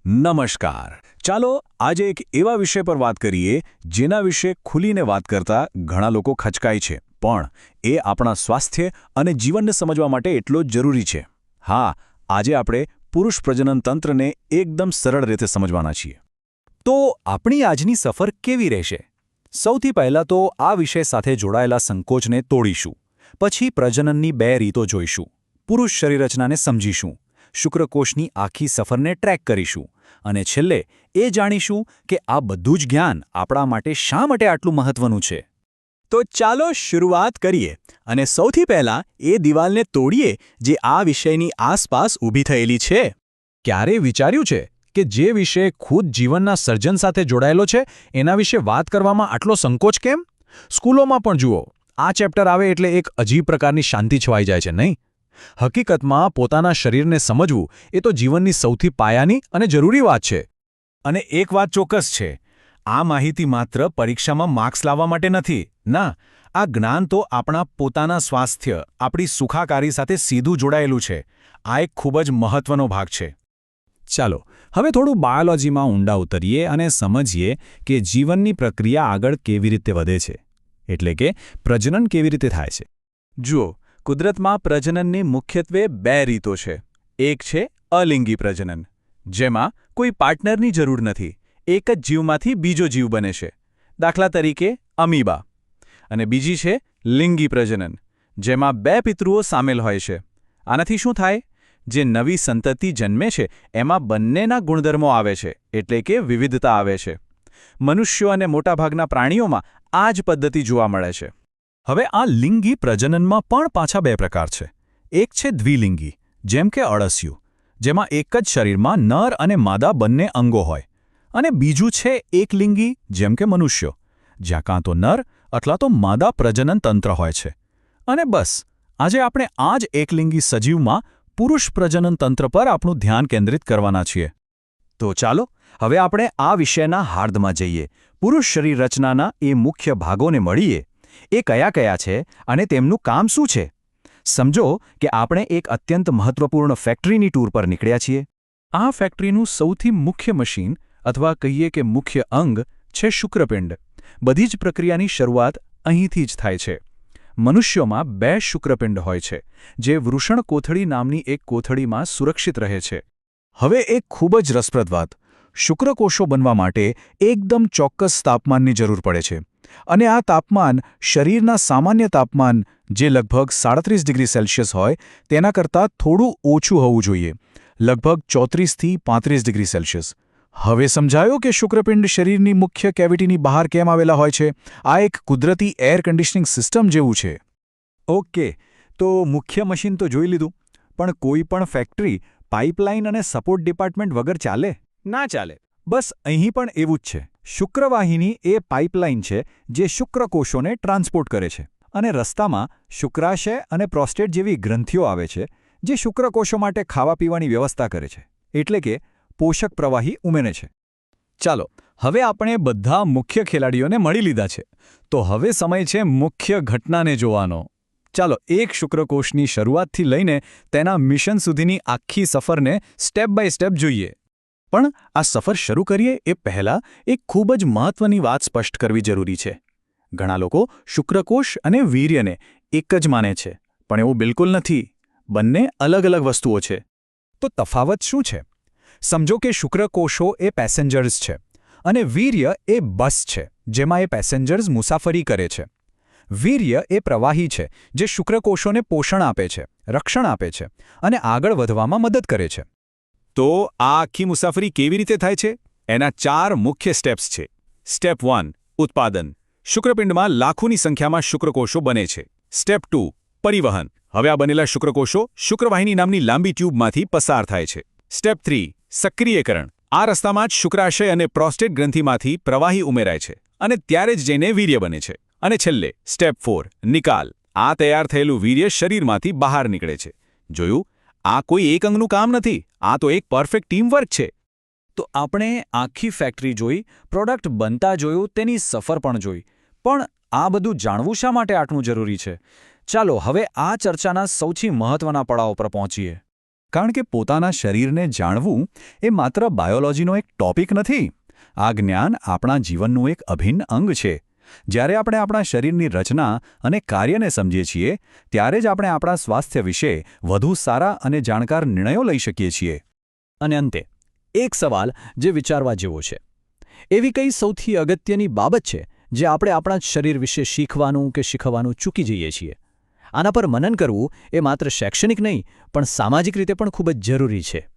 નમસ્કાર. ચાલો આજે એક એવા વિષય પર વાત કરીએ જેના વિશે ખુલીને વાત કરતા ઘણા લોકો ખચકાય છે, પણ એ આપણા સ્વાસ્થ્ય અને જીવનને સમજવા માટે એટલો જ જરૂરી છે. હા, આજે આપણે પુરુષ પ્રજનન તંત્રને એકદમ સરળ રીતે સમજવાના છીએ. તો આપણી આજની સફર કેવી રહેશે? સૌથી પહેલાં તો આ વિષય સાથે જોડાયેલા સંકોચને તોડીશું. પછી પ્રજનનની 2 રીતો જોઈશું. પુરુષ શરીરરચનાને સમજીશું. શુક્રકોષની આખી સફરને ટ્રેક કરીશું. અને છેલ્લે એ જાણીશું કે આ બધું જ જ્ઞાન આપણા માટે શા માટે આટલું મહત્વનું છે. તો ચાલો શરૂઆત કરીએ અને સૌથી પહેલાં એ દિવાલને તોડીએ જે આ વિષયની આસપાસ ઊભી થયેલી છે. ક્યારેય વિચાર્યું છે કે જે વિષય ખુદ જીવનના સર્જન સાથે જોડાયેલો છે એના વિશે વાત કરવામાં આટલો સંકોચ કેમ? સ્કૂલોમાં પણ જુઓ, આ ચેપ્ટર આવે એટલે એક અજીબ પ્રકારની શાંતિ છવાઈ જાય છે, નહીં? હકીકતમાં પોતાના શરીરને સમજવું એ તો જીવનની સૌથી પાયાની અને જરૂરી વાત છે. અને એક વાત ચોક્કસ છે, આ માહિતી માત્ર પરીક્ષામાં માર્ક્સ લાવવા માટે નથી. ના, આ જ્ઞાન તો આપણા પોતાના સ્વાસ્થ્ય, આપણી સુખાકારી સાથે સીધું જોડાયેલું છે. આ એક ખૂબ જ મહત્વનો ભાગ છે. ચાલો હવે થોડું બાયોલોજીમાં ઊંડા ઉતરીએ અને સમજીએ કે જીવનની પ્રક્રિયા આગળ કેવી રીતે વધે છે. એટલે કે પ્રજનન કેવી રીતે થાય છે. જુઓ, કુદરતમાં પ્રજનનની મુખ્યત્વે 2 રીતો છે. એક છે અલિંગી પ્રજનન, જેમાં કોઈ પાર્ટનરની જરૂર નથી, એક જ જીવમાંથી બીજો જીવ બને છે, દાખલા તરીકે અમીબા. અને બીજી છે લિંગી પ્રજનન, જેમાં 2 પિતૃઓ સામેલ હોય છે. આનાથી શું થાય? જે નવી સંતતિ જન્મે છે એમાં બંનેના ગુણધર્મો આવે છે, એટલે કે વિવિધતા આવે છે. મનુષ્યો અને મોટાભાગના પ્રાણીઓમાં આ જ પદ્ધતિ જોવા મળે છે. હવે આ લિંગી પ્રજનનમાં પણ પાછા 2 પ્રકાર છે. એક છે દ્વિલિંગી, જેમ કે અળસિયું, જેમાં એક જ શરીરમાં નર અને માદા બંને અંગો હોય. અને બીજું છે એકલિંગી, જેમ કે મનુષ્યો, જ્યાં કાં તો નર અથવા તો માદા પ્રજનન તંત્ર હોય છે. અને બસ, આજે આપણે આ જ એકલિંગી સજીવમાં પુરુષ પ્રજનન તંત્ર પર આપણું ધ્યાન કેન્દ્રિત કરવાના છીએ. તો ચાલો હવે આપણે આ વિષયના હાર્દમાં જઈએ. પુરુષ શરીર રચનાના એ મુખ્ય ભાગોને મળીએ. એ કયા કયા છે અને તેમનું કામ શું છે? સમજો કે આપણે એક અત્યંત મહત્વપૂર્ણ ફેક્ટરીની ટૂર પર નીકળ્યા છીએ. આ ફેક્ટરીનું સૌથી મુખ્ય મશીન અથવા કહીએ કે મુખ્ય અંગ છે શુક્રપિંડ. બધી જ પ્રક્રિયાની શરૂઆત અહીંથી જ થાય છે. મનુષ્યોમાં 2 શુક્રપિંડ હોય છે, જે વૃષણ કોથળી નામની એક કોથળીમાં સુરક્ષિત રહે છે. હવે એક ખૂબ જ રસપ્રદ વાત, શુક્રકોષો બનવા માટે એકદમ ચોક્કસ તાપમાનની જરૂર પડે છે. અને આ તાપમાન શરીરના સામાન્ય તાપમાન, જે લગભગ 37 ડિગ્રી સેલ્સિયસ હોય, તેના કરતાં થોડું ઓછું હોવું જોઈએ, લગભગ 34થી 35 ડિગ્રી સેલ્સિયસ. હવે સમજાયો કે શુક્રપિંડ શરીરની મુખ્ય કેવિટીની બહાર કેમ આવેલા હોય છે? આ એક કુદરતી એર કન્ડિશનિંગ સિસ્ટમ જેવું છે. ઓકે, તો મુખ્ય મશીન તો જોઈ લીધું, પણ કોઈ પણ ફેક્ટરી પાઇપલાઇન અને સપોર્ટ ડિપાર્ટમેન્ટ વગર ચાલે? ના ચાલે. બસ અહીં પણ એવું જ છે. શુક્રવાહિની એ પાઇપલાઇન છે જે શુક્રકોષોને ટ્રાન્સપોર્ટ કરે છે. અને રસ્તામાં શુક્રાશય અને પ્રોસ્ટેટ જેવી ગ્રંથિઓ આવે છે, જે શુક્રકોષો માટે ખાવા પીવાની વ્યવસ્થા કરે છે, એટલે કે પોષક પ્રવાહી ઉમેરે છે. ચાલો, હવે આપણે બધા મુખ્ય ખેલાડીઓને મળી લીધા છે. તો હવે સમય છે મુખ્ય ઘટનાને જોવાનો. ચાલો એક શુક્રકોષની શરૂઆતથી લઈને તેના મિશન સુધીની આખી સફરને સ્ટેપ બાય સ્ટેપ જોઈએ. પણ આ સફર શરૂ કરીએ એ પહેલાં એક ખૂબ જ મહત્વની વાત સ્પષ્ટ કરવી જરૂરી છે. ઘણા લોકો શુક્રકોષ અને વીર્યને એક જ માને છે, પણ એવું બિલકુલ નથી. બંને અલગ અલગ વસ્તુઓ છે. તો તફાવત શું છે? સમજો કે શુક્રકોષો એ પેસેન્જર્સ છે અને વીર્ય એ બસ છે, જેમાં એ પેસેન્જર્સ મુસાફરી કરે છે. વીર્ય એ પ્રવાહી છે જે શુક્રકોષોને પોષણ આપે છે, રક્ષણ આપે છે અને આગળ વધવામાં મદદ કરે છે. તો આ આખી મુસાફરી કેવી રીતે થાય છે? એના 4 મુખ્ય સ્ટેપ્સ છે. સ્ટેપ 1, ઉત્પાદન. શુક્રપિંડમાં લાખોની સંખ્યામાં શુક્રકોષો બને છે. સ્ટેપ 2, પરિવહન. હવે આ બનેલા શુક્રકોષો શુક્રવાહિની નામની લાંબી ટ્યુબમાંથી પસાર થાય છે. સ્ટેપ 3, સક્રિયકરણ. આ રસ્તામાં જ શુક્રાશય અને પ્રોસ્ટેટ ગ્રંથિમાંથી પ્રવાહી ઉમેરાય છે અને ત્યારે જ જઈને વીર્ય બને છે. અને છેલ્લે સ્ટેપ 4, નિકાલ. આ તૈયાર થયેલું વીર્ય શરીરમાંથી બહાર નીકળે છે. જોયું? આ કોઈ એક અંગનું કામ નથી, આ તો એક પરફેક્ટ ટીમવર્ક છે. તો આપણે આખી ફેક્ટરી જોઈ, પ્રોડક્ટ બનતા જોયું, તેની સફર પણ જોઈ. પણ આ બધું જાણવું શા માટે આટલું જરૂરી છે? ચાલો હવે આ ચર્ચાના સૌથી મહત્વના પડાવ પર પહોંચીએ. કારણ કે પોતાના શરીરને જાણવું એ માત્ર બાયોલોજીનો એક ટોપિક નથી. આ જ્ઞાન આપણા જીવનનું એક અભિન્ન અંગ છે. જ્યારે આપણે આપણા શરીરની રચના અને કાર્યને સમજીએ છીએ ત્યારે જ આપણે આપણા સ્વાસ્થ્ય વિશે વધુ સારા અને જાણકાર નિર્ણયો લઈ શકીએ છીએ. અને અંતે એક સવાલ જે વિચારવા જેવો છે. એવી કઈ સૌથી અગત્યની બાબત છે જે આપણે આપણા જ શરીર વિશે શીખવાનું કે શીખવવાનું ચૂકી જઈએ છીએ? આના પર મનન કરવું એ માત્ર શૈક્ષણિક નહીં પણ સામાજિક રીતે પણ ખૂબ જ જરૂરી છે.